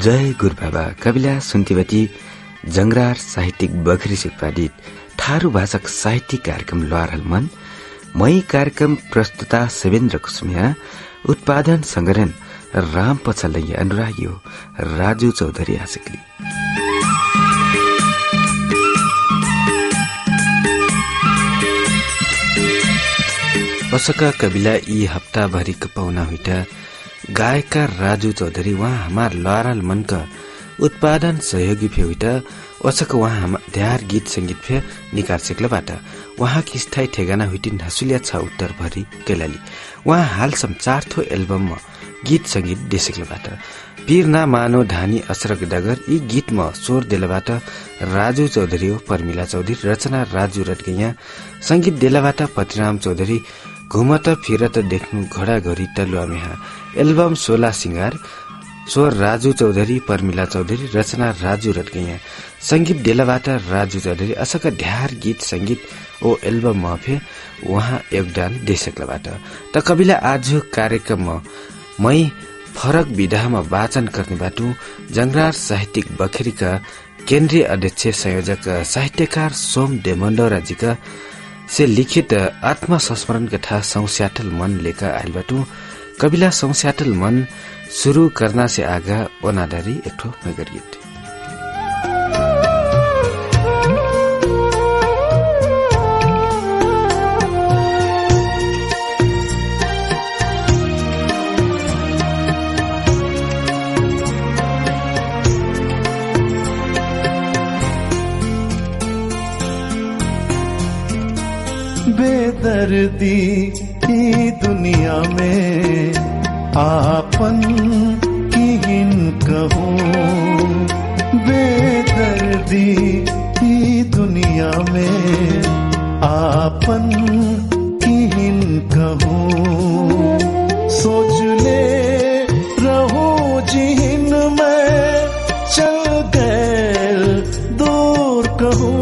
जय गुरुबाबा कविला सुन्तीवती जंगरार साहित्यिक बखरी उत्पादित थारू भाषक साहित्यिक कार्यक्रम लहरल मन मई कार्यक्रम प्रस्तुता सेवेन्द्र कुसुमिया उत्पादन संगठन राम पछालैया अनुरागी राजु चौधरी आशकली पसका कविला यी हप्ताभरिको पाहुना हुइटा गायककार राजु चौधरी वहाँ हमार लहरल मन का उत्पादन सहयोगी फे हुइटा वसक वहाँ ध्यार गीत संगीत फे निकार सेक्लबाट वहाँ की स्थायी ठेगाना हुइटिन हसुलिया छ उत्तर भरि कैलाली वहाँ हालसम्म 4 थो एल्बममा गीत संगीत देशेक्लबाट पीर ना मानो ढानी असरक डगर यी गीतमा स्वर देलबाट राजु चौधरी हो पर्मिला चौधरी रचना राजु रटगैया संगीत देलबाट पतिराम चौधरी घुमत फिरत देख्नु घोडा घरी तलुवामेहा एल्बम 16 सिंगार स्वर राजु चौधरी पर्मिला चौधरी रचना राजु रटगैया संगीत देलबाट राजु चौधरी असक ध्यार गीत संगीत ओ एल्बम मफे वहाँ योगदान देशकलबाट त कविला आज कार्यक्रममा मै फरक विधामा वाचन गर्ने बाटो जंगरार साहित्यिक बखेरीका केन्द्रीय अध्यक्ष संयोजक साहित्यकार सोम डेमण्डौराजीका से लिखित आत्मसंस्मरण कथा सौस्याटल मन लेखा आइलबाटू कविला सौस्याटल मन शुरू करना से आगा ओनादारी एकठो नगर गीत बेदर्दी की दुनिया में आपन किहिन कहूँ बेदर्दी की दुनिया में आपन किहिन कहूँ सोच ले रहूं जिहिन में चल गए दूर कहूँ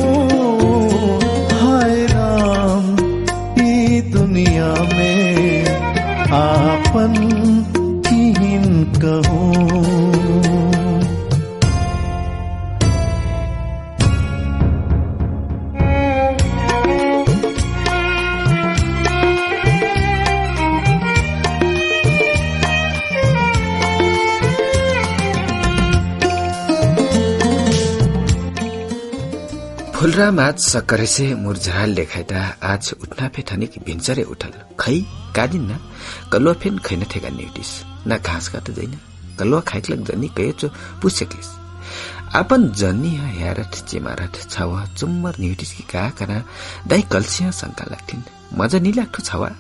दुनिया में आपन किहिन कहूँ फुलराम आज सक्करे से मुरझाल लेखाइता आज उठना फे थनी की भिन्चरे उठल खै कादिन न कलुवा फेन खैन थेगा न्यूटिस न घाँस का त जैन कलुवा खाइकलक जन्नी कयो पुछेक्लिस आपन जन्नी हेरठ चेमारठ छावा चुम्मर न्यूटिस की का करा दाई कलसिया शंका लाग्थिन मजा नि लाग्थो छावा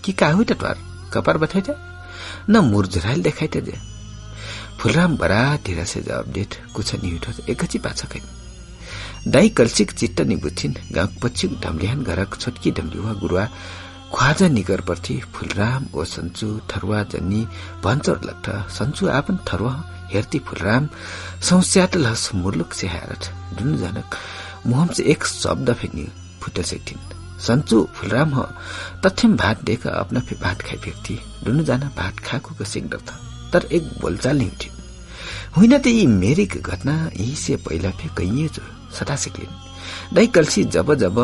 कि का हुइ त ट्वार कपार बथाइता न मुरझाल देखाइता जे फुलराम बरा धीरा से जवाब देत कुछ नि उठो एकछि पाछा खै दाई कलसिक चित्त निबुथिन गाउँ पछि ढम्लिहान घरक छोटकी ढम्लिवा गुरुवा ख्वाजा निगर पर्थी फुलराम ओ सन्चु थरुवा जन्नी भन्छर लग्थ सन्चु आपन थरुवा हेर्ती फुलराम सौस्याटल हस मुर्लुक से हारत दुनु जनक मुहम से एक शब्द फेंगी फुटल सेथिन सन्चु फुलराम हो तथ्यम भात देख अपना फे भात खाइ व्यक्ति दुनु जना भात खाको गसेक डथ तर एक बोलचाल नि उठिन होइन त यी मेरिक घटना यही से पहिला फे कहिए जो सदा सिक्लिन दाई कलसी जब जब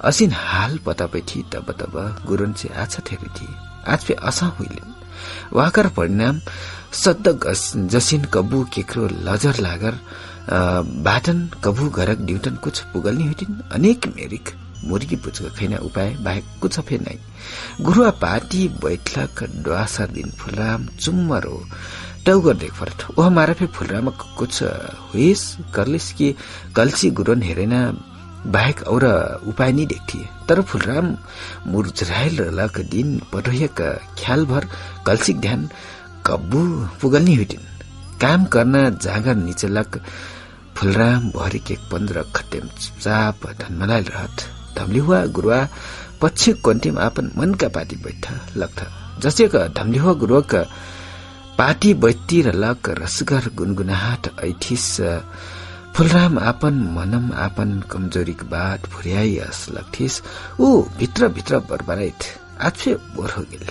असिन हाल पता पैथी तब तब गुरुन से आछा ठेरी थी आज पे असा हुइलिन वाकर परिणाम सद्द जसिन कबू केक्रो लजर लागर बाटन कबू घरक ड्यूटन कुछ पुगल्नी हुइटिन अनेक मेरिक मुर्गी पुचको खैना उपाय बाहेक कुछ फे नै गुरुवा पार्टी बैठक द्वासर दिन फुलराम चुम्मरो टौगर देख फरत ओ हमारा फे फुलराम कुछ हुइस करलिस कि कलसी गुरुन हेरेना बाहेक और उपाय नहीं देखती तर फुलराम मुरझाइल लक दिन पटोयक ख्याल भर कलसिक ध्यान कब्बू पुगल्नी हुइटिन काम गर्न जागर निचलक फुलराम भरि के 15 खटेम चुपचाप धनमलाल रहत धमली हुआ गुरुआ पछि कोन्टिम आपन मन का पार्टी बैठा लग्थ जसे का धमली हुआ गुरुआ का पार्टी बैठी र लक रसगर गुनगुनाहट ऐठिस फुलराम आपन मनम आपन कमजोरीक बात फुर्याइस लग्थिस ऊ भित्र भित्र बरबराइत आज फे बोर हो गेल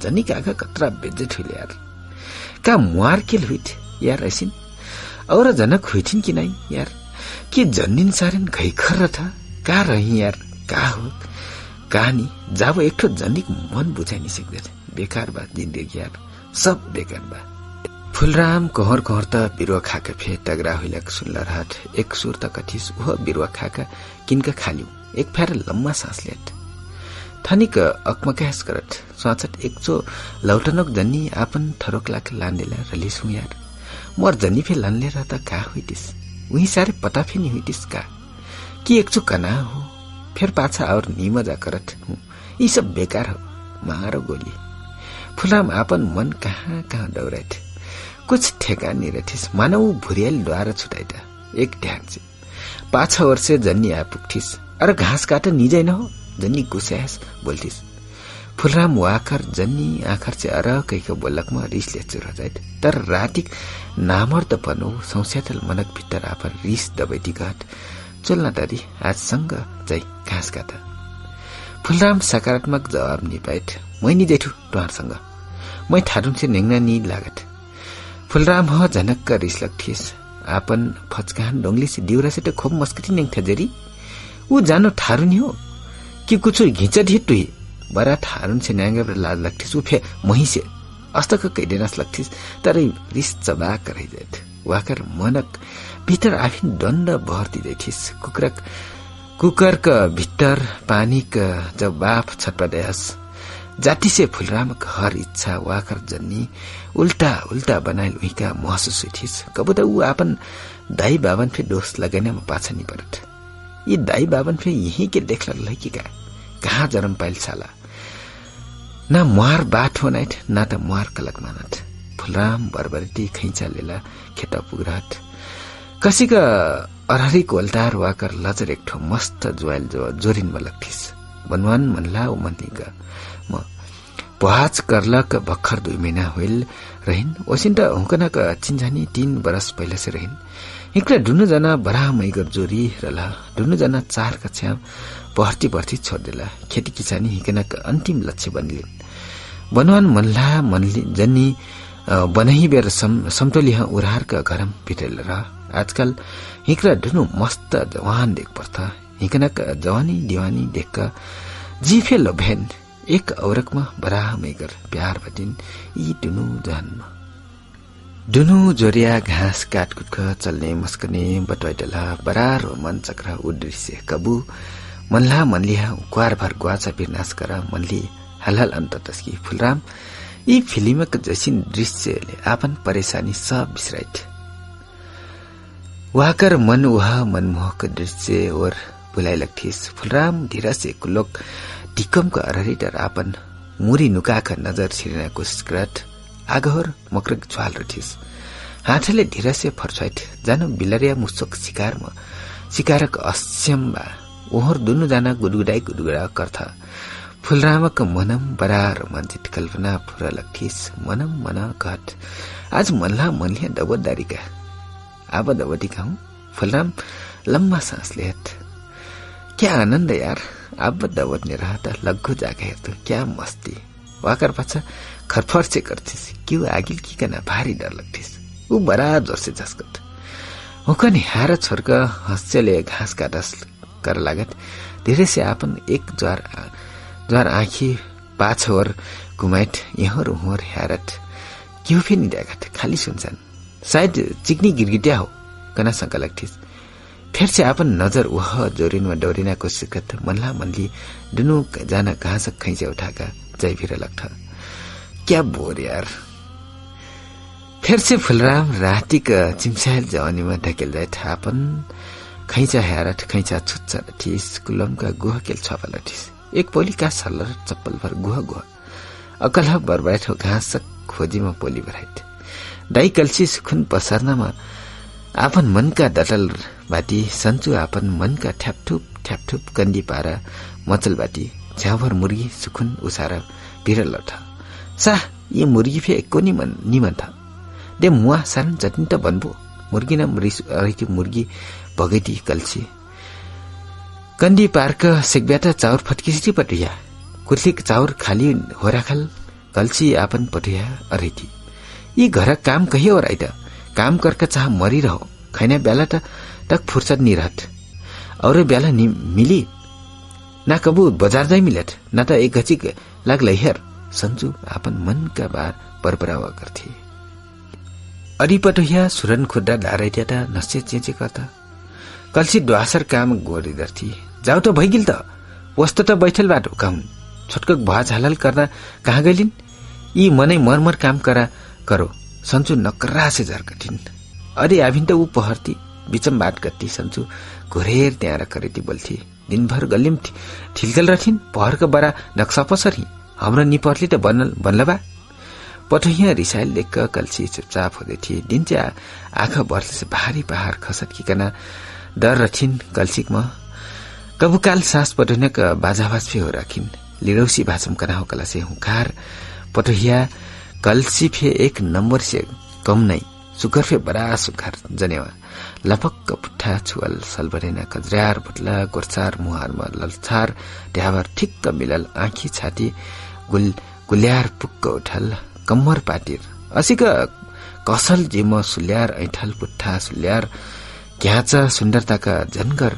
जनी काका कतरा बेज्जत हुइल यार का मुआर केल हुइथ यार ऐसिन और जनक हुइथिन् कि नै यार के जन्निन सारेन घैखर था का रही यार का हो कहानी जब एक ठो जनिक मन बुझाइ सक्दैन बेकार बा जिन्दगी यार सब बेकार बा। फुलराम कहर कहर त बिरुवा खाका फे टगरा हुइलक सुनलर हाट एक सुर त कथिस वह बिरुवा खाका किनका खालिउ एक फेर लम्मा सांस लेट थनिक अकमकास करत स्वाचट एकचो लौटनक जन्नी आपन थरोक लाख लान्देला रलिसु यार मोर जन्नी फे लानले रहता का हुइतिस उही सारे पता फे नि हुइतिस का कि एकचो कना हो फिर पाछा और निमजा करत हूँ यी सब बेकार हो मारो गोली। फुलराम आपन मन कहाँ कहाँ दौड़ाइथ कुछ ठेकानी रथिस मानव भुरियाली द्वारा छुटाइता एक ध्यान से पाछा वर्ष जन्नी आपुग्थिस अरे घाँस काट निजै न हो जन्नी गुस्यास बोल्थिस। फुलराम वाखर जन्नी आखर से अर कैको बोलकमा रिसले चुर जाइत तर रातिक नामर्द पनो सौस्यातल मनक भित्र आफर रिस दबैती घाट चोल्न तरी आजसँग जै घाँस काट। फुलराम सकारात्मक जवाब नि पाइट मै नि जेठु टुहारसँग मै थारुन से नेङ्ना नि लागत। फुलराम ह झनक्क रिसलक थिएस आपन फचकान डोंगली से दिउरा से त खोप मस्कती नेङ थजरी ऊ जानो थारुन हो कि कुछ घिच धिए टुही बरा थारुन से न्याङ्गर लाज लाग्थिस ऊ फे मही से अस्तक कैडेनास लाग्थिस तर रिस चबाक रहिजाइत वाकर मनक भित्र आफिन दण्ड भर्ती दैथिस कुकरक भित्तर पानीक जब बाफ छटपटायस जाति से फुलरामक हर इच्छा वाकर जन्नी उल्टा उल्टा बनाइल उहीका महसुस हुइथिस कबो त ऊ आपन दाई बाबन फे दोष लगाइनमा पाछा नि परत यी दाई बाबन फे यही के देखल लैकिका कहाँ जरम पाइल साला ना मुहार बाट होनाइट ना त मुहार कलक मानत। फुलराम बरबरती खैंचा लेला खेता पुगराट कसीका अरहरी कोल्टार वाकर लजर एक ठो मस्त ज्वाइल जोरिन मलक्थिस बनवान मनला उ मनलिका म पहाच करलक भक्खर 2 महिना होइल रहिन ओसिन त हुकनक चिन्जानी 3 बरस पहिले से रहिन हिक्ला दुनु जना बरा मैगर जोरी रला दुनु जना 4 कक्षा भर्ती छोड्देला खेती किसानी हिकनक अन्तिम लक्ष्य बनिलिन्। बनवान मनला मनली जन्नी बनही बेर समतोली उरारका घरम भिटेल र आजकल हिक्रा दुनु मस्त जवान देख पर्थ हिकनक जवानी दिवानी देख जीफे लोभेन एक औरकमा बरा मैगर प्यार बटिन यी दुनु जोरिया घाँस काटकुटक चल्ने मस्कने बटवाइटला बरा रोमाञ्चक र उदृश्य कबु मनला मनलिया क्वार भर ग्वाचा बिरनाश कर मनली हलहल अंत तस्की। फुलराम यी फिल्मक जैसिन दृश्यले आपन परेशानी सब बिसराइट वाकर मन वह मनमोहक दृश्य और बुलाई लगथिस। फुलराम धीरे से कुलोक टिकमको अरहरीटर आपन मुरी नुकाका नजर छिर्न कोसिस करत आगहर मक्रक ज्वाल रथिस हाथले धीरे से फर्छाइट जानु बिलरिया मुसक शिकारक अस्यम बा ओहर दुनु जना गुडगुडा कर्था। फुलरामक मनम बरा रोमाञ्चित कल्पना पुरा लग्थिस मनम मन घट आज मनला मनलिया दबदारीका आब दबटीका हूँ। फुलराम लम्बा सांस लेत क्या आनन्द यार अब दबट्ने रहता लग्गु जाके हेर्छु क्या मस्ती वाकर पाछा खरफर्से गर्थिस क्यों आगिल किकन भारी डर लाग्थिस ऊ बरा जोरसे झस्कट हुकन हार छोर्क हस्यले घाँस काटस कर लागत धेरै से आपन एक ज्वार आँखी पाछोर घुमाइट यहर उहर हेरत क्यों फे नि देखत खाली सुनसान शायद चिकनी गिरगिटिया हो कना शंका लाग्थिस फिर से आपन नजर वह जोरिनमा डोरिना कोसिस करत मनला मनली दुनु जना घाँस खैंचे उठाका जय फिर लग्थ क्या बोर यार। फिर से फुलराम रातिक चिम्साइल जवानीमा ढकेल जाए आपन खैंचा हेरट खैंचा छुच्चा थिस कुलमका गुह केल छपल थिस एक पोलिका सल्लर चप्पल भर गुह अकल बरबाइट घाँस खोजीमा पोली भराइट दाई कल्सी सुखुन पसर्नमा आपन मनका डटल बाटी सन्चु आपन मनका ठ्यापठुप कन्दी पारा मचल बाटी झ्याउभर मुर्गी सुखुन उसारा भिरल था सा ये मुर्गी फे एको निमन था दे मुआ सारन चटनी त बनबो मुर्गी नाम रिस मुर्गी भगैती कल्सी कंदी पार्क सेकब्याटा चाउर फटकिसी पटुया कुर्लिक चाउर खाली हो राखल कल्सी आपन पटुया अरेती यी घर काम कही और आइता काम करके चाह मरिरहो खैना बेला तक फुर्सद नहीं रहत और बेला मिली ना कबू बाजार जाई मिलत ना तो एक घची लाग हेर संजू अपन मन का बार परपरावा करती अरिपटोया सुरन खुद्दा डाराइट्याटा नसे चेचे करता कलसी द्वासर काम गोरिदर्थी जाऊ त भइगिल त वस्तो त बैठल बाटो काउन छोटक भाज हालल करना कहाँ गइलिन् यी मनै मरमर काम करो संजू नकर्रा से झर्कटिन् अरे आभिन त ऊ पहर्ती बिचम बात गत्ती संजू घोरेर त्यहाँ करेती बोल्थी दिनभर गल्लिम ठिलकल रथिन् पहरको बरा नक्सा पसरी हाम्रो निपरले त बनलबा पठैया रिसाइल लेख कल्सी चुपचाप हुँदै थिए दिन चाहिँ आँखा बर्ले से भारी पहाड़ खसटकिकन डर रथिन् कल्सीमा कबुकाल सास पठैन बाजाबाज फे हो राखिन् लिरौसी भाषम कना हो कला से हुकार पठैया कल्सी फे एक नंबर से कम नहीं सुकर फे बड़ा सुकर जनेवा लपक्क पुट्ठा छुअल सलबरेना कजरार बुटला गोरसार मुहारमा ललछार ढ्यावर ठिक्क मिलल आँखी छाती गुल्यार पुक्क उठल कम्मर पाटिर असिक कसल जिम सुल्यार ऐठल पुट्ठा सुल्यार क्याचा सुन्दरताका जनगर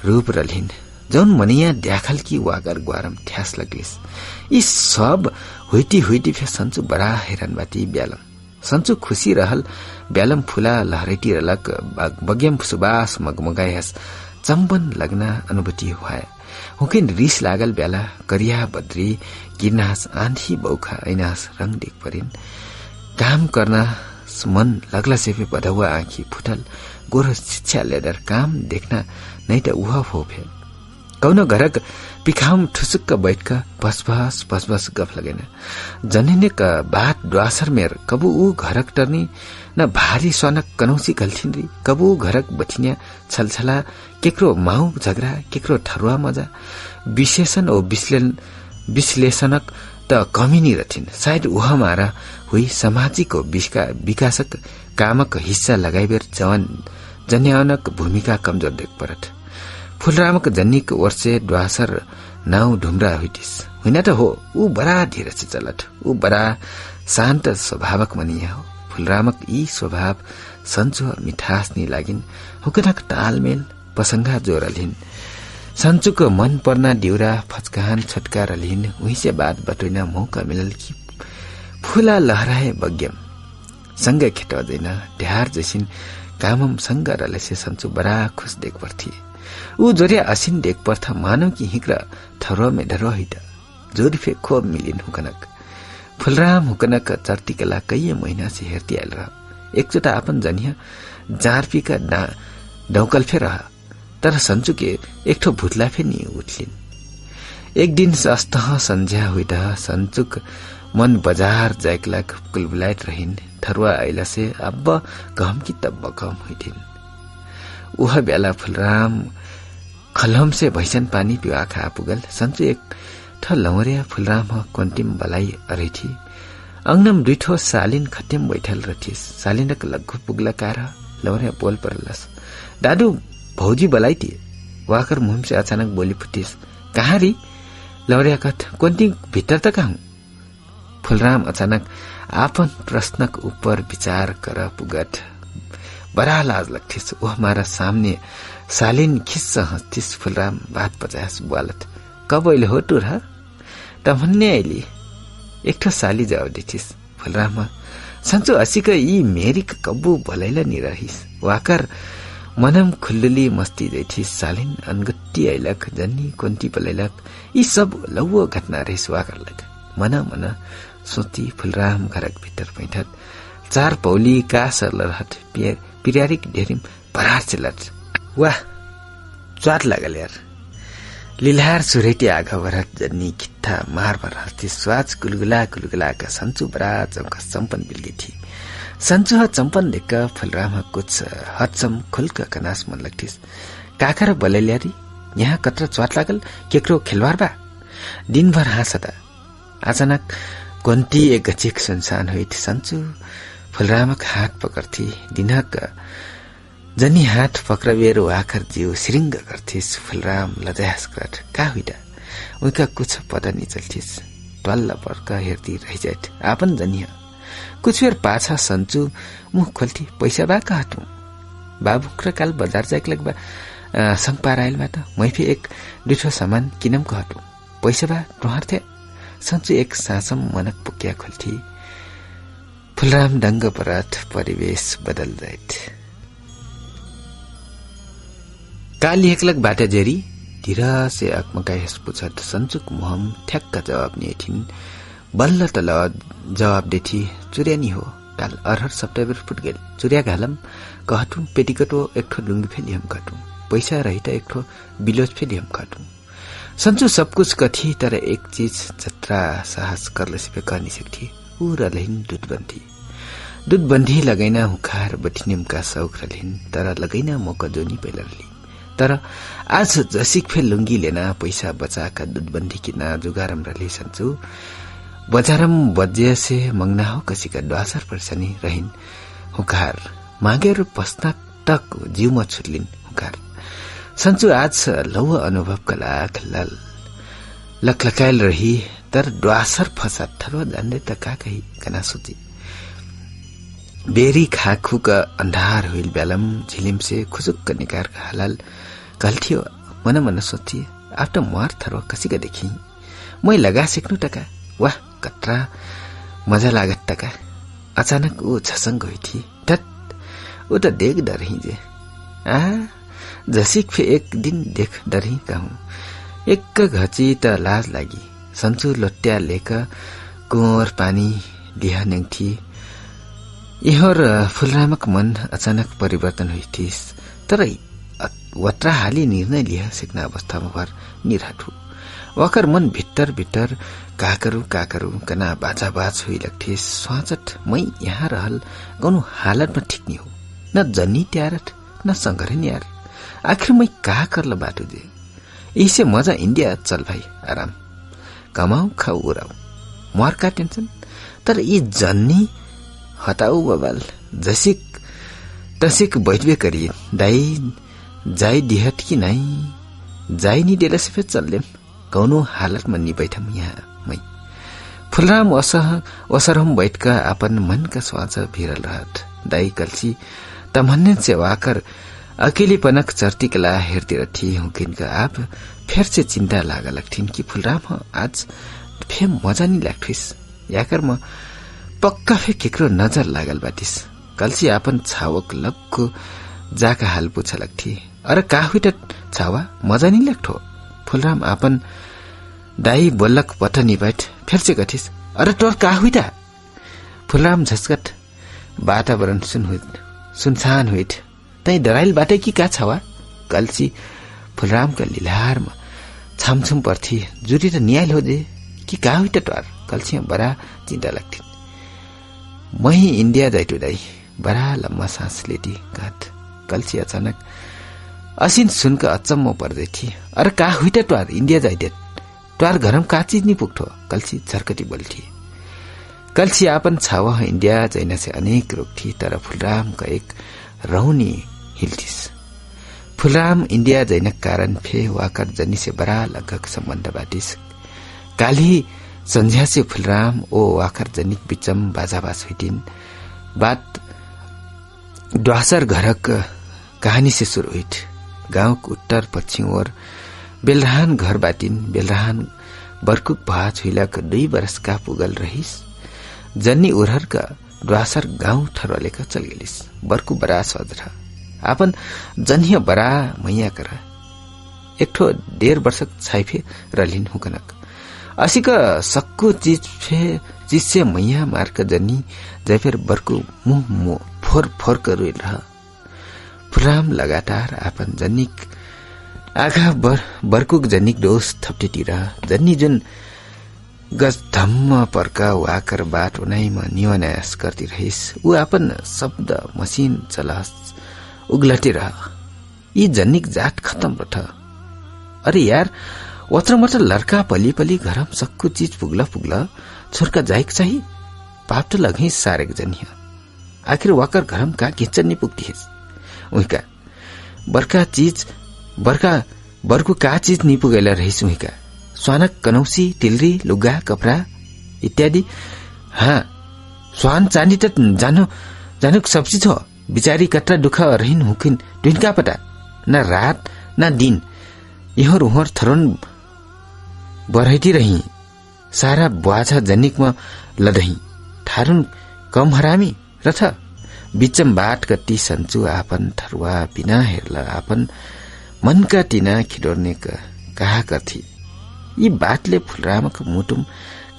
रूप रलिन् जौन मनिया ड्याखल की वागर ग्वारम ठ्यास लगिस यी सब हुइटी फे सन्चु बडा हैरान बाटी ब्यालम सन्चु खुसी रहल ब्यालम फुला लहरेटी रलक बग्यम सुबास मगमगायस चम्बन लग्न अनुभूति हुए हुकिन रिस लागल ब्याला करिया बद्री गिरनास आन्धी बौखा ऐनास रंग देख परिन् काम गर्न मन लगला सेफे बधौवा आँखी फुटल गोरो शिक्षा लेडर काम देख्न नै त उह फोफे कौन घरक पिखाउम ठुसुक्क बैठक बस गफ लगेन जनिने का बात द्वासर मेर कबू ऊ घरक टर्नी न भारी सोनक कनौसी गल्थिन री कबू घरक बठिन्या छलछला केक्रो माउ झगडा केक्रो ठरुवा मजा विशेषण ओ विश्लेषणक त कमी नि रथिन सायद उह मारा हुई सामाजिक विकासक कामक हिस्सा लगाइबेर जन्यानक भूमिका कमजोर देख परत फुलरामक जन्निक वर्षे द्वासर नाउ ढुम्रा हुइटिस होइन त हो ऊ बडा धीरज चलत ऊ बडा शान्त स्वभावक मनिया हो फुलरामक यी स्वभाव सन्चो मिठास नि लागिन् हुकनक तालमेल पसंगा जोरलिन् सन्चुको मन पर्ना डिउरा फचकान छटका रलिन् उहीसे बात बटुइन मौका मिलल कि फुला लहराए बग्यम सँगै खेटदैन ढ्यार जैसिन कामम सँग रलेसे सन्चु बडा खुश देख पर्थे ऊ जोरिया असिन देख पर्थ मानव कि हिक्र ठरो में डरो हिट जोरी फे खोब मिलिन हुकनक फुलराम हुकनक चर्तिकला कई महीना से हेर्ती आयल रह एकचोटा अपन जनिया जारपीका डौकल फे रह तर सन्चु के एकठो भुतला फे नि उठलिन एक दिन अस्तह संध्या हुइट सन्चुक मन बजार जायकलाक कुलबुलाइत रहिन ठरुवा आइला से अब गम की तब गम हुइथिन उह बेला फुलराम खलम से भैसन पानी पिवा खा पुगल सन्चु एक ठ लौरिया फुलराम कोन्टिम बलाई अरेथी अंगनम दुइठो सालिन खटेम बैठल रथिस सालिनक लग्गु पुगला कार लौरिया बोल परलस दादू भौजी बलाइती वाकर मुहिम से अचानक बोली फुटिस कहाँ री लौरिया कथ कोन्टिम भित्र त कहाँ फुलराम अचानक आपन प्रश्नक ऊपर विचार कर पुगत बड़ा लाज लगथिस वो हमारा सामने सालिन खिस्स हंसथिस फुलराम बात पचास बोलत कब अहिले हो टुर तमन्ने अहिले एकठो साली जाओ दिथिस फुलराम सन्चो असिक यी मेरिक कब्बू भलैला नि रहिस वाकर मनम खुल्लुली मस्ती जैथिस सालिन अनगट्टी आइलक जन्नी कोन्ती पलैलक यी सब लौवो घटना रहिस वाकर लग मन सोची फुलराम घरक भित्र बैठत चार पौली का सरलरहट पिरारिक ढेरिम परार चलत वाह स्वाद लागल यार लीलार सुरेटी आगा भरत जन्नी किट्ठा मार भर हस्ती स्वाच गुलगुला का सन्चु बरा चौका चम्पन बिल्गी थी सन्चु चम्पन देख फुलराम कुछ हदसम खुल्क कनास मन लगथिस काकर बलैल्यारी यहाँ कत्र स्वाद लागल केक्रो खेलवार बा दिनभर हाँसता अचानक कोन्ती एक गचिक सुनसान हुई सन्चु फुलरामक हात पकड़थी दिनक जनी हात पक्रबेर आखर जीव सिरिंग गर्थिस फुलराम लजास कर का हुइदा उनका कुछ पता नहीं चलथिस टल्ल पर्क हेर्ती रहिजात आपन जनिया कुछ बेर पाछा सन्चु मुख खोल्थी पैसा बा कहतु बाबुक र काल बजार जाइक लगबा संग पाराइलबाट मैफी एक दुठो सामान किनम कहतु पैसा बा टुहार थे सन्चु एक सासम मनक पुक्या खोल्थी फुलराम दंग परत परिवेश बदल जाइत काल एकलग बाटा जेरी धीरा से अकमकाई हस पुछत सन्चुक मुहम ठ्याक्क जवाब निथिन बल्ल तल जवाब देथी चुर्यानी हो काल अरहर सप्टेम्बर फुट गेल चुर्या घालम कहटु पेटिकटो एकठो लुंगी फेलियम कहटु पैसा रहित एकठो बिलोज फेलियम कहटु सन्चु सब कुछ कथी तर एक चीज जत्रा साहस करले सिपे करनी सकथी उ रलहिन दूध बन्धी लगैना हुखार बठिनेमका शौक रलहिन तर लगैना मौका जोनी पेलरली तर आज जसिक फे लुंगी लेना पैसा बचाका दूध बन्धी किना जुगारम रली सन्चु बजारम बज्य से मंगना हो कसिका द्वासर पर्सनी रहिन हुकार मागेर पस्ना तक जीवमा छुटलिन हुकार सन्चु आज लौ अनुभव कलाक लकलकायल रही तर द्वासर फसा थरो जान्दै त का कही कना सोची बेरी खाखुक अन्धार होइल बेलम झिलिम से खुजुक्क निकार हालाल गल्थियो मन मन सोची आफ्टर मार थरो कसिका देखी मै लगा सिक्नु टका वाह कत्रा मजा लागत टका अचानक ऊ छसंग गई थी धत ऊ त देख डरही जे जसिक फे एक दिन देख डरही कहूं एक घची त लाज लागी सन्चु लोट्या लेक कुंवर पानी लिहा नेंथी यहर फुलरामक मन अचानक परिवर्तन हुई थी तर वत्रा हाली निर्णय लिया सिक्न अवस्थामा भर निराठु वकर मन भित्तर भित्तर काकरू कना बाजाबाज हुई लग्थे स्वाचट मै यहाँ रहल गौनु हालतमा ठिक नि हो न जन्नी त्यारट न संगरे न्यार आखिर मै का करल बाटो जे इसे मजा इंडिया चल भाई आराम कमाऊ खाऊ उराऊ मर का टेंशन तर ये जन्नी हटाऊ बबाल जसिक तसिक बैठबे करिए दाई जाई दिहट कि नहीं जाई नि डेला से चल्लेम कौनो हालत में नि बैठम यहाँ मै फुलराम असर हम बैठ का अपन मन का स्वाच भिरल रहत दाई कलसी तमन्ने से वाकर अकेली पनक चर्ती कला हेरती रथी हूँ किनका आप फिर से चिंता लागा लगथिन कि फुलराम आज फे मजा नि लाग्थिस याकर म पक्का फे केकरो नजर लागल बाटिस कलसी आपन छावक लक्को जाका हाल पूछ लगथी अरे का हुइट छावा मजा नि लाग्थो फुलराम आपन दाई बोलक पटनी बैठ फिर से गथिस अरे तोर का हुइटा फुलराम झस्कट वातावरण सुनसान हुइट तै डराइल बाटे कि का छावा कलसी फुलराम का लिलार में छामछुम पर्थी जुरी त न्यायल हो जे कि का हुइटा तोर कलसी बड़ा चिंता लगथी मही इंडिया जाइटो दाई बड़ा लम्बा सांस लेती घात कलसी अचानक असिन सुनका अचम्म पर्दै थी अरे का हुइटा ट्वार इंडिया जाइटे ट्वार घरम का चीज नि पुग्थो कलसी झर्कटी बोल्थी कलसी आपन छावा इंडिया जैना से अनेक रोग थी तर फुलराम का एक रौनी हिलथिस फुलराम इंडिया जैनक कारण फे वाकर जनी से बड़ा लगक संबंध बाटिस काली संध्या से फुलराम ओ वाकर जनिक बिचम बाजाबाज हुइटिन बात द्वासर घरक कहानी से शुरू हुई गांव उत्तर पश्चिम और बेलराहान घर बाटिन बेलराहान बर्कुक भाज हुइलाक 2 वर्ष का पुगल रहिस जन्नी उरहर का द्वासर गांव ठरलेका चल गेलिस बर्कु बरा सजरा आपन जन्य बरा मैया कर एकठो 1.5 वर्षक छाइफे रलिन हुकनक असिका सक्को चीज से मैया मार्क जन्नी जैफेर बर्कु मुह फोर फोर कर रोइल रह फुलराम लगातार आपन जन्निक आघा बर्कुक जन्निक डोस थप्टेटी रह जन्नी जुन गज धम्म पर्का वाकर बाट उनाइमा निवानास करती रहिस ऊ आपन शब्द मशीन चलास उगलटे रह यी जन्निक जात खत्म रथ अरे यार वत्र मत्र लड़का पली पली घरम सक्कु चीज पुगला छोरका जाइक चाहिँ पाप तो लगही सारेक जनिया आखिर वाकर घरम का किचन नि पुग्थिस उइका बर्कु का चीज नि पुगेला रहिस उइका स्वानक कनौसी तिलरी लुगा कपड़ा इत्यादि हाँ स्वान चाँदी त जानुक सब्जी छ बिचारी कत्रा दुख रहिन हुकिन दुनका पटा न रात न दिन इहर उहर थरन बरहटी रही सारा बुवाछा जनिकमा लदही थारुन कम हरामी रथ बिचम बाट कति सन्चु आपन थरुवा बिना हेर्ला आपन मनका टिना खिडोर्ने कहा कथी यी बातले फुलरामको मुटुम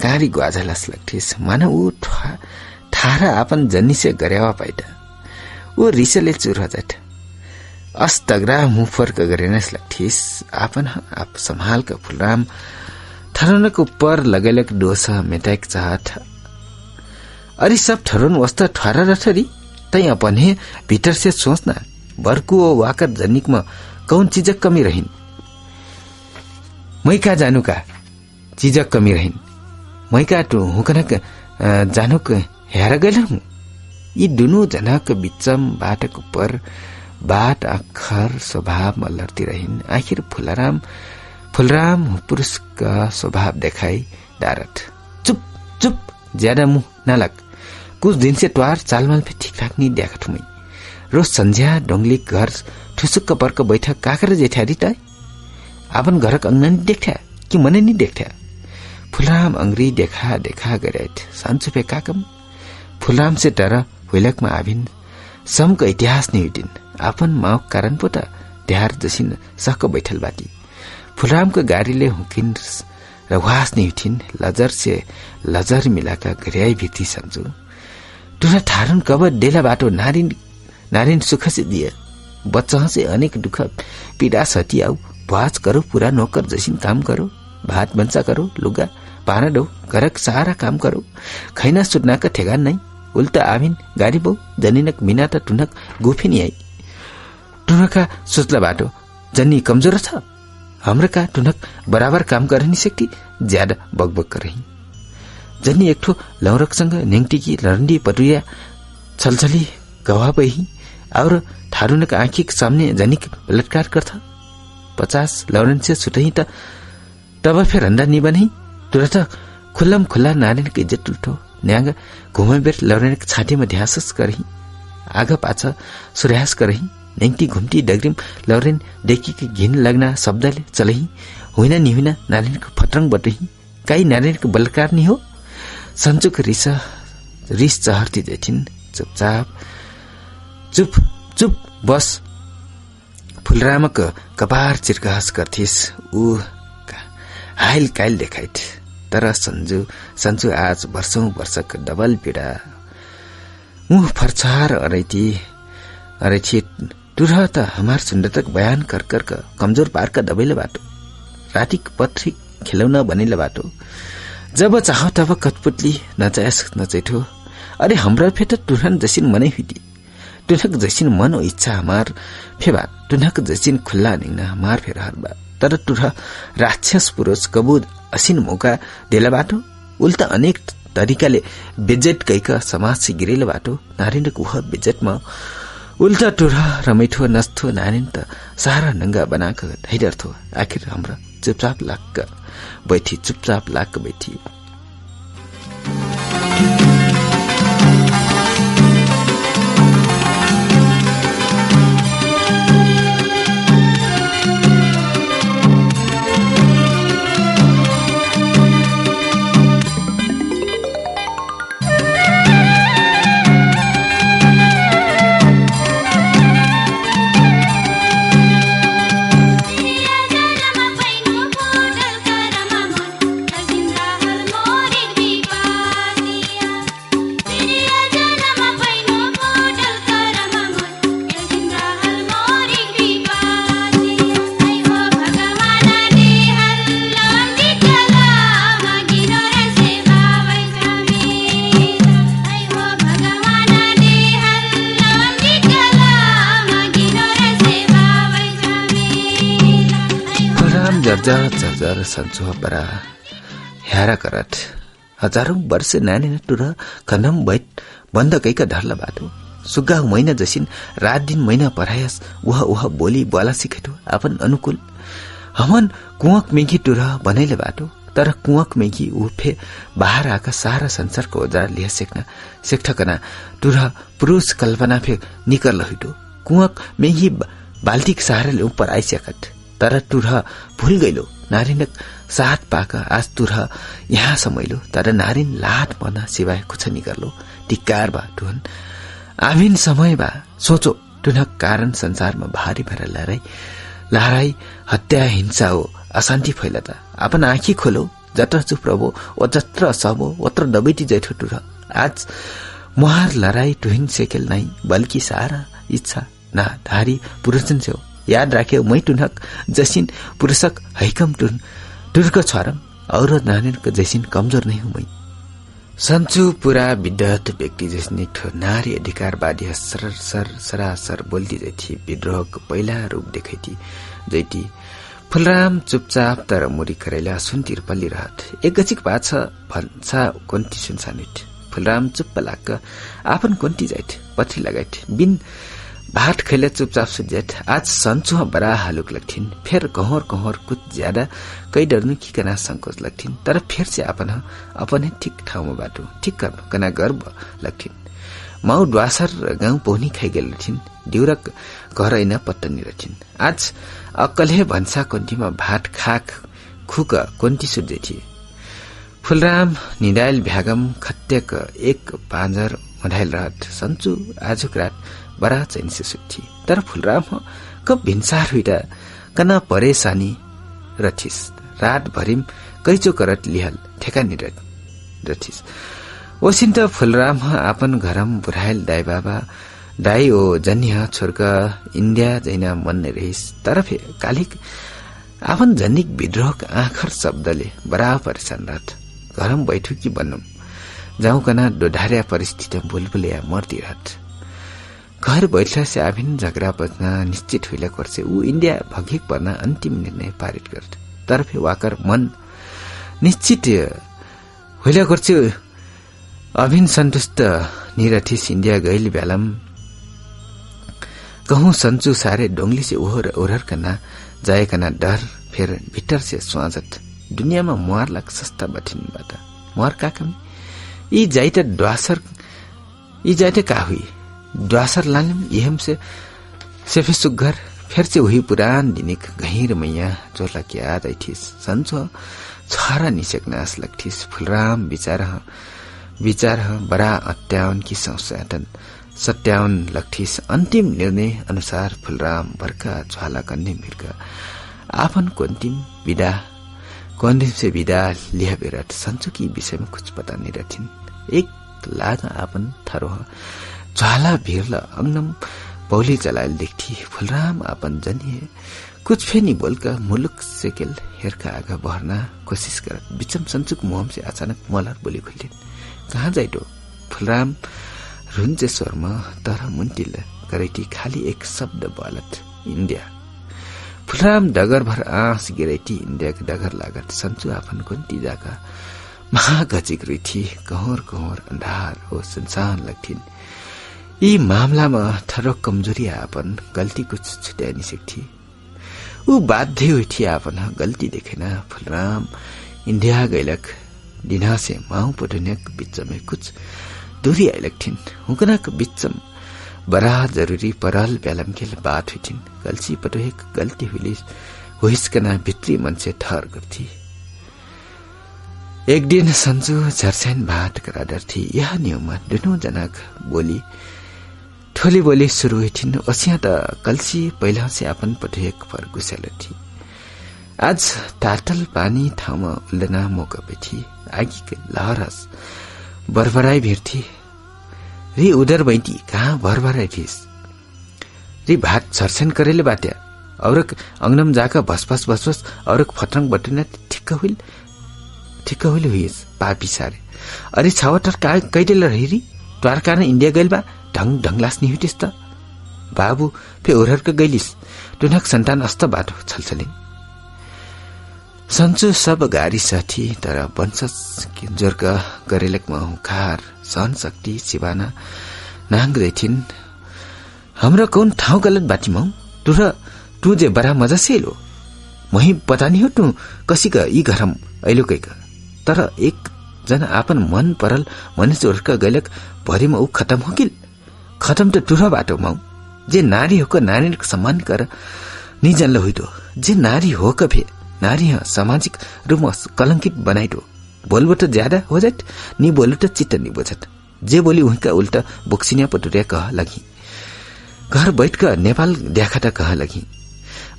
काँडी ग्वाझालास लाग्थिस मानव ऊ थारा आपन जनिसे गर्यावा पाइटा ऊ रिसले चुर जाट अस्तग्रा मुह फर्क गरेनस लाग्थिस आपन आप सम्हालका फुलराम थरनको पर लगेलक डोसा मेटाइक चाहत अरे सब ठरन वस्ता ठहरा रथरी तै अपन हे भीतर से सोचना बरकु ओ वाकर जनिक में कौन चीज कमी रहिन मै का जानु का चीज कमी रहिन मै का टु हुकनक जानुक हेर गएल हूँ यी दुनु जनक बिचम बाटक पर बाट अखर स्वभाव में लड़ती रहिन आखिर फुलराम पुरुष का स्वभाव देखाई डारत चुप चुप ज्यादा मुंह न लग कुछ दिन से ट्वार चालमाल भी ठीक ठाक नहीं देखा ठुमी रोज संध्या डोंगली घर ठुसुक्क पर्क बैठा काकर जेठा रिता आपन घरक अंगना नहीं देखा कि मने नहीं देखा फुलराम अंग्री देखा देखा गरेट सांचुपे काकम फुलराम से डरा हुइलक में आभिन समको इतिहास नहीं दिन आपन माउ कारण पोता ध्यार जसिन सक बैठल बाटी फुलराम को गाड़ीले हुकिन रवास नहीं उठिन लजर से लजर मिलाका घरियाई भीती समझू तुरा थारुन कब डेला बाटो नारिन सुख से दिए बच्चा से अनेक दुख पीड़ा सती आऊ बाज करो पूरा नौकर जैसिन काम करो भात बंसा करो लुगा पाना दो घरक सारा काम करो खैना सुटना का ठेगान नहीं उल्टा आविन गाड़ी बो जनिनक मिना त टुनक गोफी नहीं आई टुनका सोचला बाटो जन्नी कमजोर छ हाम्रो का टुनक बराबर काम कर नहीं सकती ज्यादा बकबक कर रही जन्नी एक ठो लौरकसँग नेंगटी की रंडी पटुया छलछली गवा बही और थारुनक आँखी के सामने जनिक बलात्कार करता 50 लौरन से सुटही तब फिर अंडा नहीं बनी तुरंत खुल्लम खुल्ला नारायण के इज्जत उल्टो न्यांग घुमे बेर लौरन के छाती में ध्यासस करही आगा पाछा सुरयास करही नेंगटी घुमटी डगरिम लौरेन देखी के घिन लगना शब्दले चलही होइन नि होइन नारायण को फटरंग बटही काई नारायण को बलात्कार नहीं हो संचुक रिस चहर्ती जेठिन चुपचाप चुप बस फुलरामक कपार चिरकास करथिस ऊ हाइल काइल देखाइट तर संजु आज वर्षौं वर्षक डबल पीड़ा मुह फरछार अरैथी टुरह त हमार सुन्दरतक बयान कर कमजोर पार का दबैले बाटो रातिक पत्री खिलौना बनेले बाटो जब चाह तब कटपुतली नचायस नचैठो अरे हमरा फेट टुरहन जसिन मनै हुइदी टुनक जसिन मन ओ इच्छा हमार फेबा टुनक जसिन खुल्ला निंगना हमार फेर हरबा तर टुरह राक्षस पुरुष कबूद असिन मौका देला बाटो उल्टा अनेक तरिकाले बेजेट कैका समाज से गिरेले बाटो नारायण को वह बेजेट में उल्टा टुरह रमैठो नस्थो नारायण त सारा नंगा बनाकर हैडर थो आखिर हमरा चुपचाप लाक बैठी जर्जर संचो बरा ह्यारा करत हजारौं वर्ष नानी टुर खनम बैठ बन्द कैका ढर्ला बाटो सुग्गा महिना जसिन रात दिन महिना परायस वह बोली बोला सिखेटो आपन अनुकूल हमन कुवक मेघी टुर बनैले बाटो तर कुवक मेगी ऊ फे बाहर आका सारा संसारको ओजार लिया सेक्ठकना टुरा पुरुष कल्पना फे निकल हिटो कुवक मेगी बाल्टिक सहाराले ऊपर आइसकट तर टुरा भूल गइलो नारिनक साथ पाका आज टुरा यहाँ समैलो तर नारिन लात मना सिवाय कुछ निकर्लो टिक्कार बा टुहन आमिन समय बा सोचो टुनक कारण संसारमा भारी भएर लहराई हत्या हिंसा हो अशान्ति फैलता अपन आँखी खोलो जत्र चुप रहो ओ जत्र सबो ओत्र डबैटी जैठो टुर आज मुहार लड़ाई टुहिन सेकेल नहीं बल्कि सारा इच्छा ना धारी पुरुषन से हो याद राखे मै टुनक जसिन पुरुषक हैकम टुर्क छरम और नानीको जसिन कमजोर नहीं हूं मै सन्चु पूरा विद्वत व्यक्ति जसने नारी अधिकारवादी सरासर बोल्दी जैथी विद्रोहको पहिला रूप देखाइथी जैती फुलराम चुपचाप तर मुरी करैला सुन्तिर पल्ली रहत एक गचिक पाछ भन्छ कोन्ती सुनसानिट फुलराम चुप्प लाक्क आफन कोन्ती जाइत पथि लगाइत बिन भाट खेले चुपचाप सुजेट आज सन्चु बड़ा हालुक लग्थिन फेर कहर कुछ ज्यादा कई डरनु की कना संकोच लग्थिन तर फेर से अपने ठीक ठाउँमा बाटो ठीक कर्म कना गर्व लग्थिन माउ द्वासर गाउँ पहुनी खाइ गेल थिन दिउरक घर ऐना पत्तनी रथिन आज अक्कले भन्सा कोन्टीमा भाट खाक खुक कोन्टी सुजे थिए फुलराम निदायल भ्यागम खत्याक एक पाँजर मढाइल रहत सन्चु आजुक रात बड़ा चैन से सुत्थी तर फुलराम कब भिन्सार हुइटा कना परेशानी रथिस रात भरिम कैचो करत लिहल ठेकानी रथिस ओसिन्त फुलराम आपन घरम बुढाइल दाई बाबा दाई ओ जन्य छोर्क इन्डिया जैना मन रहिस तर फे कालिक आपन जनिक विद्रोहक आखर शब्दले बड़ा परेशान रहत घरम बैठु कि बन्नम जाउँ कना डोढार्या परिस्थिति बुलबुलिया मर्ती रहत घर बैठला से आभिन झगड़ा बच्न निश्चित हुइला कर्से ऊ इन्डिया भगिक पर्न अन्तिम निर्णय पारित गर्छ तरफे वाकर मन निश्चित हुइला कर्से अभिन सन्तुष्ट निरथिस इन्डिया गइल बेलम कहूं सन्चु सारे डोंगली से ओहर कना जाए कना डर फेर भितर से स्वाजत दुनियामा मुहार लाग सस्ता बठिनबाट मुहार काकम यी जाइते द्वासर यी जाइते का हुई द्वासर लालम यहम से सेफे सुग्घर फेर से वही पुरान दिनिक गहिर मैया जोला के याद आइथिस सन्चो छारा निसेक्नास लग्थिस फुलराम विचार बड़ा अत्यावन की संस्यातन सत्यावन लग्थिस अन्तिम निर्णय अनुसार फुलराम बर्का ज्वाला कन्ने मिर्का आफन कोन्दिम से विदा लिया बेरट सन्चो की विषय में कुछ पता नहीं रहथिन एक लाज आपन थरो ज्वाला भिरल अंगनम पौली चलायल देखती फुलराम आपन जनिए कुछ फेनी बोलका मुलुक सेकेल हेरका आगा बहरना कोशिश कर बिचम सन्चुक मुहम से अचानक मलर बोली खुलिन् कहाँ जाइटो फुलराम रुन्चे स्वरमा तर मुन्टिल करैटी खाली एक शब्द बोलत इन्डिया फुलराम डगर भर आँस गिरैटी इन्डिया के डगर लागत सन्चु आपन कोन्ती जाका महागजिक रही कहर अंधार हो सुनसान लग्थिन यी मामलामा थरो कमजोरी आपन गल्ती कुछ छुट्याइ नि सक्थी ऊ बाध्य हुइथी आपन गल्ती देखेन फुलराम इन्डिया गइलक दिना से माउ पटनेक बिचमे कुछ दूरी आइलक्थिन हुकनाक बिचम बड़ा जरूरी परल बेलम के बात हुइथिन गल्सी पटोक गल्ती हुइलिस होइसकना भित्री मन से ठहर गर्थी एक दिन सन्चु झरसैन भाट करादर थी यह नियममा दुनु जनक बोली ठोली बोली शुरू हुइथिन ओसिया त कल्सी पहिला से आपन पटोक पर गुसेल थी आज तातल पानी ठाउँमा उल्लना मौका पेथी आगी के लहरस बरबराई भिरथी री उधर बैठी कहाँ भरभराई थिस री भात झरसैन करेले बात्या औरक अंगनम जाका भसभस औरक फत्रंग बटुना ठिक्क हुइल हुइस पापी सारे अरे छावटर कैडेल रहिरी द्वारका न इन्डिया गइल बा ढंग लास्नी हुइटिस त बाबु फे ओरहरका गइलिस टुनक सन्तान अस्त बाटो छलछलिन सन्चु सब गारी साथी तर वंशज जोर्क गरेलकमा हुंकार सहन शक्ति सिवाना नांग्दै थिइन हमरा कौन ठाउँ गलत बाटी मौ तु जे बरा मजा सेलो मही पता नहीं हो तू कसी का ई घरम ऐलुकैका तर एक जना आपन मन परल मनुष्यहरूका गैलक भरिमा ऊ खत्म हो कि खत्म त टुरा बाटो माउ जे नारी होकर नारी सम्मान कर नि जानल हुइटो जे नारी हो कभे नारी सामाजिक रूपमा कलंकित बनाइटो बोलबो त ज्यादा हो जाट नि बोलो त चित्त नि बुझत जे बोली उहीका उल्टा बोक्सिनिया पटुरिया कह लगी घर बैठकर नेपाल देखाटा कह लगी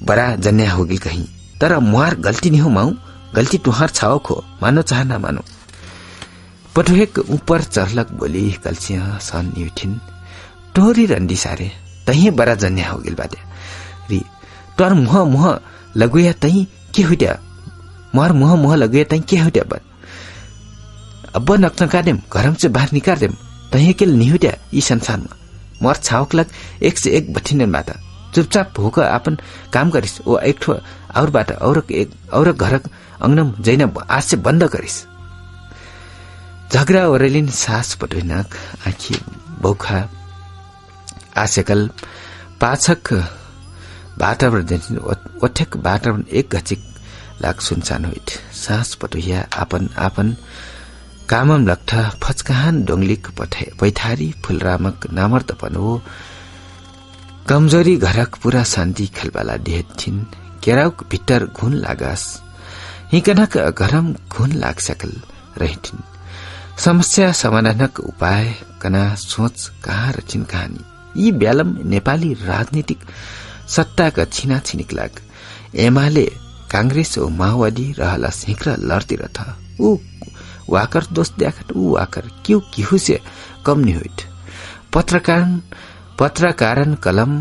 बड़ा जन्या होगी कहीं तर मुहार गल्ती नहीं हो माऊ गल्ती तुहार छाओ खो मानो चाह ना मानो पटुहेक ऊपर चढ़लक बोली कलसिया सन न्यूठिन टोरी रंडी सारे तही बड़ा जन्या होगिल बाटे री तोर मुह मुह लगुया तही के हुट्या मार मुह मुह लगुया तही के हुट्या बन अब नक्न काटेम घरम से बाहर निकाल देम तही के निहुट्या यी संसारमा मर छावक लग एक से एक बठिनन बाटा चुपचाप होकर आपन काम करिस ओ एक ठो और बाटा और घर अंगनम जैन आज से बंद करिस झगड़ा ओरेलिन सास पटोइनक आखी बौखा आसेकल पाछक वातावरण ओठेक वातावरण एक घचिक लाग सुनसान होइट सास पटोहिया आपन कामम लग्ठ फचकाहान डोंगलिक पैठारी फुलरामक नामर्दपन हो कमजोरी घरक पूरा शान्ति खेलबाला डेहत थिन केराउक भित्तर घुन लागास हिकनक घरम घुन लाग सकल रहिथिन समस्या समाधानक उपाय कना सोच कहाँ रचिन कहानी यी ब्यालम नेपाली राजनीतिक सत्ताका छिना छिनिक लाग एमाले कांग्रेस ओ माओवादी रहला सिंक्र लड़तिर था ऊ वाकर दोस्त देखाट ऊ वाकर क्यों किहु से कम नहीं हुई पत्रकारण कलम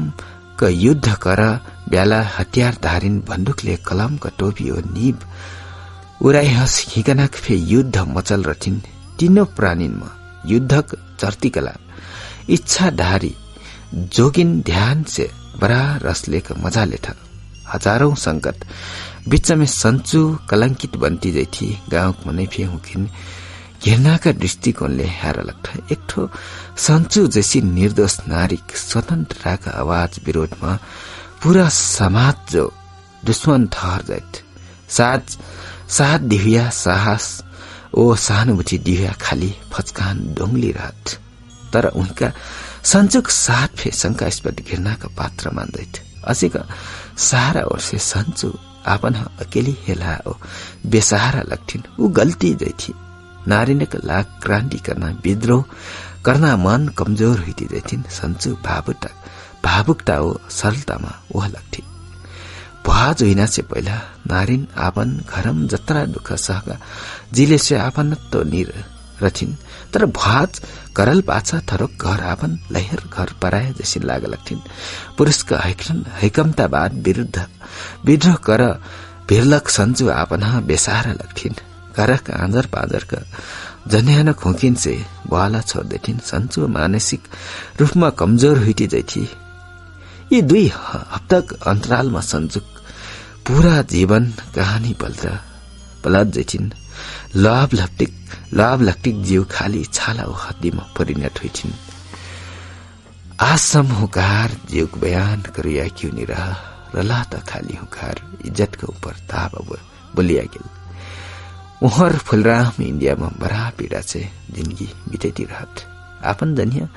का युद्ध कर ब्याला हतियार धारिन बन्दुकले कलम का टोपी और नीब उराई हस हिकनाक फे युद्ध मचल रचिन तीनों प्राणीनमा युद्धक चर्ती कला इच्छा धारी जोगिन ध्यान से बड़ा रसले का मजा लेथा हजारों संकट बीच में संचु कलंकित बनती जाइ थी गाँव मनै फे हुकिन घृणा का दृष्टिकोणले हार लग्छ एक ठो संचु जैसी निर्दोष नारी स्वतन्त्रता का आवाज विरोधमा पूरा समाज जो दुश्मन ठहर जाइत साथ दिव्या साहस ओ सहानुभूति दिव्या खाली फचकान डोंगली रहत तर उनका संचुक साथ फे शंकास्पद घृणा का पात्र मान्दैथ असेका सहारा ओर से संचु आपन अकेली हेला ओ बेसहारा लगथिन ऊ गल्ती जैथी नारीने का लाग क्रांति करना विद्रोह करना मन कमजोर हुई जैथिन संचु भावुकता ओ सरलतामा वह लगथी भुवाज होइना से पहिला नारिन आपन घरम जत्रा दुख सहका जिले से आपन तो निर रथिन तर भुवाज करल पाछा थरोक घर आपन लहर घर पराए जैसी लाग लगथिन पुरुषका हैकमतावाद विद्रोह कर भिरलक संचु आपन बेसहारा लगथिन घरक आँजर पाँजरका जन्यान खोकिन से बुवाला छोड्दैथिन् संचु मानसिक रूपमा कमजोर हुइटी जैथी यी 2 हप्ताक अन्तरालमा संचुक पूरा जीवन कहानी पलट जैथिन् लाभ लप्टिक जीव खाली छाला ओ हड्डीमा परिणत हुइथिन् आसम हुकार जीवको बयान करिया क्यों नि रला त खाली हुकार इज्जतको ऊपर ताब बोलिया गेल उहर फुलराम इंडियामा बड़ा पीड़ा से जिंदगी बितेती रहत आपन जनिया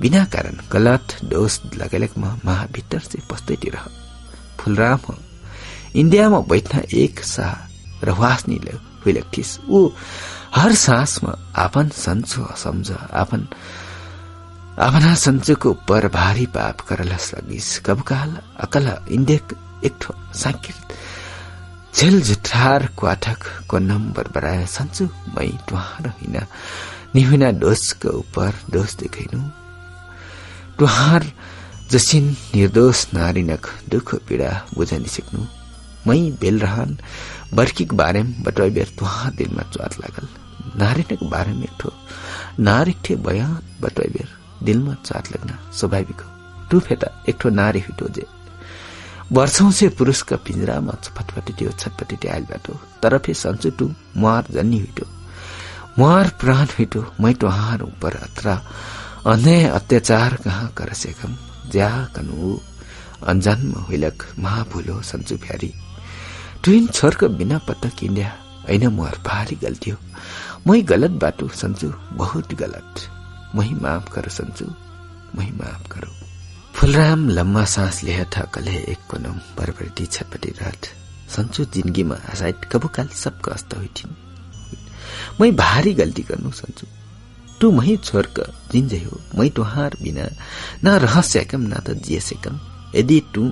बिना कारण गलत दोष लगेलकमा महा भीतर से पस्दैती रह फुलराम इंडियामा बैठना एक सा रहवासनी हुइलक्थिस ऊ हर सांसमा आपन संचो सम्झ आपना संचोको ऊपर भारी पाप करलस लगिस कबकाल अकल इंडिया एक ठो साकिर झेल जुठार क्वाठक को नंबर बराए संचु मई टुहार हिना निहुना दोषको ऊपर दोष देखाइनु टुहार जसिन निर्दोष नारीनक दुख पीड़ा बुझानि सिक्नु मई बेल रहन बर्किक बारेम बटोय बेर टुहार दिलमा चोट लागल नारीनक बारेम एक ठो नारीक थे बयान बटोय बेर दिलमा चोट लाग्न स्वाभाविक हो टु फेता एक ठो नारी हुइटो जे वर्षौं से पुरुष का पिंजरा में छटपटी आयल बाटो तर फे संचु टू मुहार जन्नी हुइटो मुहार प्राण हुइटो मै टुहार ऊपर अत्रा अन्य अत्याचार कहाँ कर सेकम ज्या कनु अनजन्म हुइलक महाभूलो संचु फ्यारी ट्विन छोरको बिना पत्ता किन्या ऐन मोर भारी गल्ती हो, मै गलत बाटो सन्चु, बहुत गलत, मै माफ करो सन्चु, मै माफ करो। फुलराम लम्बा सांस लिया था। कल एक कोनम बरबरती छटपटी रात सन्चु जिन्दगीमा सायद कबुकाल सबको अस्त हुई थिइन्। मै भारी गल्ती गर्नु सन्चु, तू मै छोर्क जिन्जै हो, मै तुहार बिना न रह सकम न त जिए सकम। यदि तू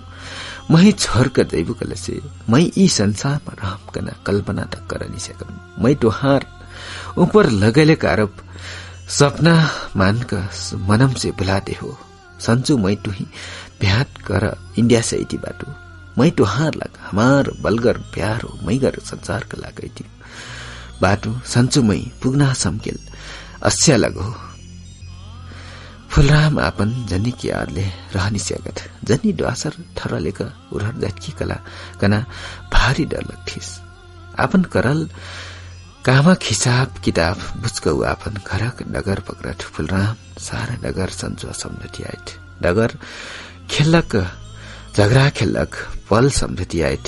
मै छोर्क जैबु कलसे मै यी संसारमा रहकन कल्पना त कर नि सकम। मै तुहार ऊपर लगैले आरोप सपना मानक मनम से बुलाते हो सन्चु। मै तुही भ्याट कर इंडिया से इति बाटो, मै तुहार लाग हमार बलगर प्यार हो, मै गर संसार का लागै थी बाटो सन्चु। मै पुग्ना सम्केल अस्या लगो। फुलराम आपन जनी की यादले रहनी स्यागत जनी द्वासर ठरलेक उरहर जाटकी कला कना भारी डर लगथिस। आपन करल कामा हिसाब किताब बुझकौ आपन घरक डगर पक्रट फुलराम सारा डगर सन्चुवा सम्झती आइट। डगर खेलक झगडा खेलक पल सम्झती आइट।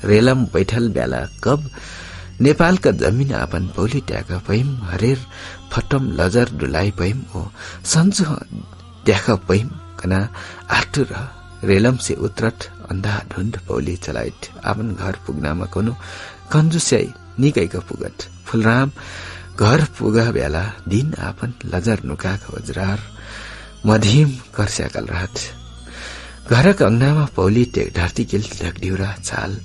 रेलम बैठल बेला कब नेपालका जमीन आपन पौली ट्याग पैम हरेर फटम लजर डुलाई पैम ओ सन्चु ट्याग पैम कना आटु र रेलम से उत्रट अन्धा ढुण्ड पौली चलाइट। आपन घर पुग्नामा कोनो कन्जुस्याई निकैका पुगट। फुलराम घर पुगा बेला दिन आपन लजर नुकाक वज्रार मधिम कर्स्याकल रहत। घरक अंगनामा पौली टेक ढार्ती किल ढकढिउरा चाल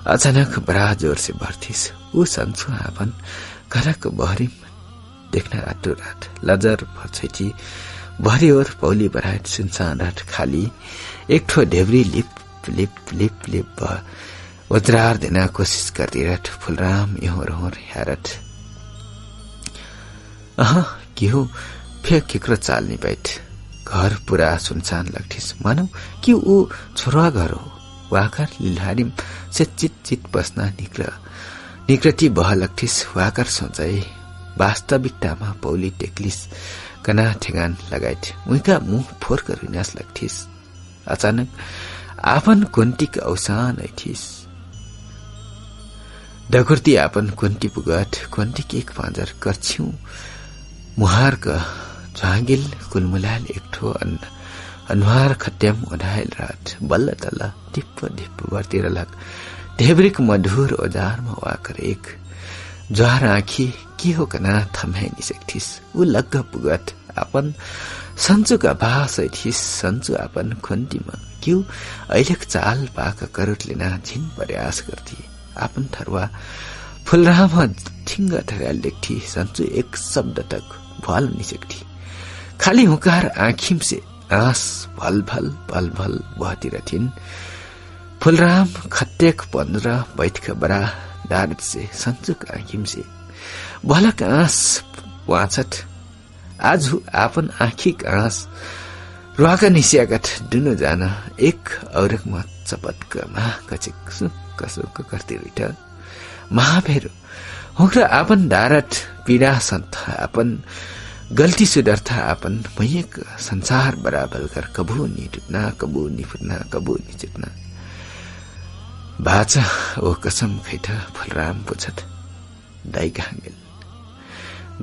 अचानक बड़ा जोर से भर्थिस। ऊ सन्चु आपन घरक बहरी देख्न आटो रात लजर भर्छैठी भरी ओर पौली बराट सुनसान रात खाली एक ठो ढेब्री लिप लिप लिप लिप वज्रार देना कोशिश गर्दिरट। फुलराम यहोर होर हेरट के हो फेक केक्रो चाल्ने बैठ। घर पुरा सुनसान लग्थिस मानौ कि ऊ छोरा घर हो। वाकर लिलहारिम से चित बस्ना निक्रती बह लग्थिस। वाकर सोचाइ वास्तविकतामा पौली टेक्लिस कना ठेगान लगाइट। उनका मुख फोर कर विनाश लग्थिस। अचानक आपन कोन्टीक अवसान ऐठिस। डकुर्ती आपन कोन्टी पुगट कोन्टीक एक पाँजर कर्छ्यौ मुहारक झाँगिल कुलमुलाल एक ठो अनुहार खट्याम ओढाइल रात बल्ल तल्ल ढिप्प ढिप्प बर्तिर लग ढेब्रिक मधुर ओजारमा वाकर एक ज्वार आँखी के हो कना थम्याइ निसक्थिस। ऊ लग्ग पुगट आपन सन्चुका भाष ऐठिस। सन्चु आपन खोन्टीमा क्यू ऐलेक चाल पाक करुट लिना झिन प्रयास गर्थे। आपन थरुवा फुलराम ठिङ्ग ठगाल देख्थी। सन्चु एक शब्द तक भल निसक्थी। खाली हुकार आँखिम से आँस भल भल भल भल बहतिर थिइन्। फुलराम खट्टेक 15 बैठक बड़ा डारत से सन्चुक आँखिम से भलक आँस वाँचट। आज आपन आँखिक आँस रुवाका निस्यागट दुनु जाना एक औरकमा चपटक महाकचिक सुक्क सुक्क गर्दिरैठ। महाभेरो हुक्र आपन डारट पीडा सन्थ आपन गल्ती सुधर्थ आपन मयक संसार बराबर कर कबू नि टुट्ना कबू नि फुट्ना कबू नि चिट्ना। बाचा ओ कसम खैठ फुलराम पुछत दाइ कहाँ गेल।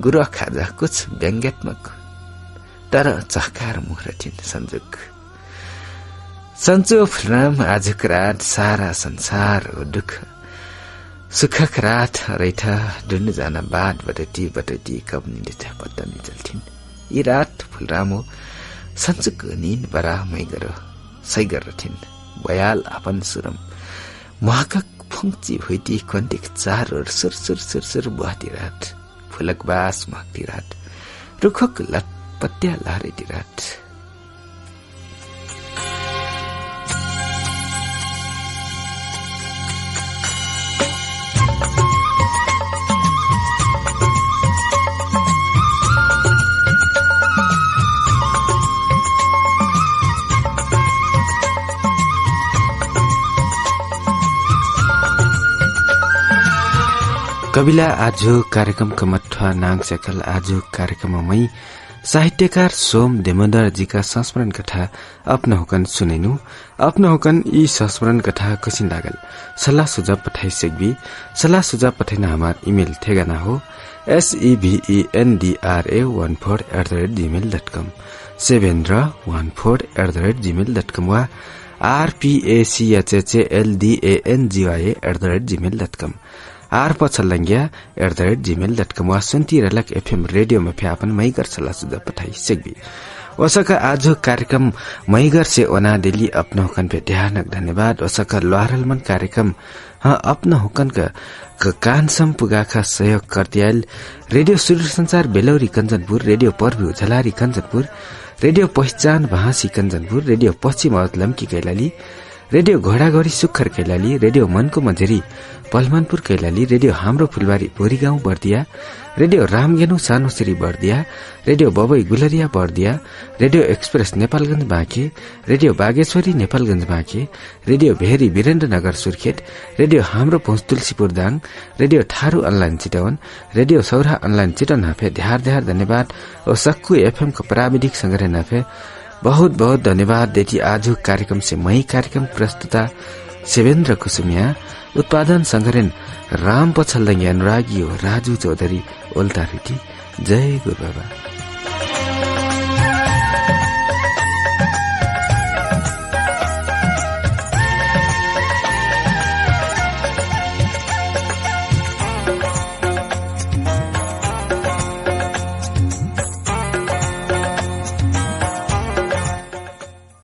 गुरु खाजा कुछ व्यङ्ग्यात्मक तर चहकार मुख रथिन् सन्जुक। सन्चो फुलराम आजक रात सारा संसार दुख सुखक रात रैठ डुन्नु जान बाट बटटी कब निन्दित पत्ता निचल्थिन्। यी रात फुलरामो सन्चुक निन बरा मै गर सै गर्थिन्। बयाल आपन सुरम महाकक फुङ्ची भइती कन्टिक चार सुर सुर सुर सुर बहती रात फुलक बास महक्ती रात रुखक लटपत्या लहरेती रात। कविला आज कार्यक्रमका मठ्वा नाङ सकल आज कार्यक्रममै साहित्यकार सोम देमोदर जीका संस्मरण कथा अपना हुकन सुनेनु। अपना हुकन यी संस्मरण कथा कसिन लागल सल्लाह सुझाव पठाई सेक्बी। सल्लाह सुझाव पठाइन हमार इमेल ठेगाना हो sevendra14@gmail.com sevendra14@gmail.com वा rpachhldangy@gmail.com आर पछल्लंग्या @gmail.com वा सुन्तिरलक एफएम रेडियो में फ्यापन मैगर सल्लाह सुझाव पठाई सेक्बी। वसका आज कार्यक्रम मैगर से ओना दिल्ली अपना हुकन पे ध्यानक धन्यवाद। वसका लोहारल मन कार्यक्रम अपना हुकन का कानसम पुगाखा सहयोग कर्दियाल रेडियो सूर्य संचार बेलौरी कञ्चनपुर, रेडियो पर्वु Jhalari Kanchanpur, radio Pahichan Bhansi Kanchanpur, radio Paschim Lamki Kailali, radio घोडाघोडी सुक्खर कैलाली, रेडियो मनको मझेरी पलमनपुर कैलाली, रेडियो हाम्रो फुलबारी भोरीगाउँ बर्दिया, रेडियो रामगेनु सानोसिरी Bardiya, radio Babai Gulariya Bardiya, radio express Nepalgunj Banke, radio Bageshwari Nepalgunj Banke, radio Bheri Birendranagar Surkhet, radio हाम्रो पहुँच Tulsipur Dang, radio Tharu online Chitwan, radio Saura online Chitwan नाफे ध्यार धन्यवाद और सक्कु एफएम को प्राविधिक संग्रह नाफे बहुत बहुत धन्यवाद देती। आज कार्यक्रम से मई कार्यक्रम प्रस्तुता शिवेन्द्र कुसुमिया, उत्पादन संग्रहण राम पछल्दंगी अनुरागी हो राजू चौधरी ओल्टा रिटी। जय गुरु बाबा।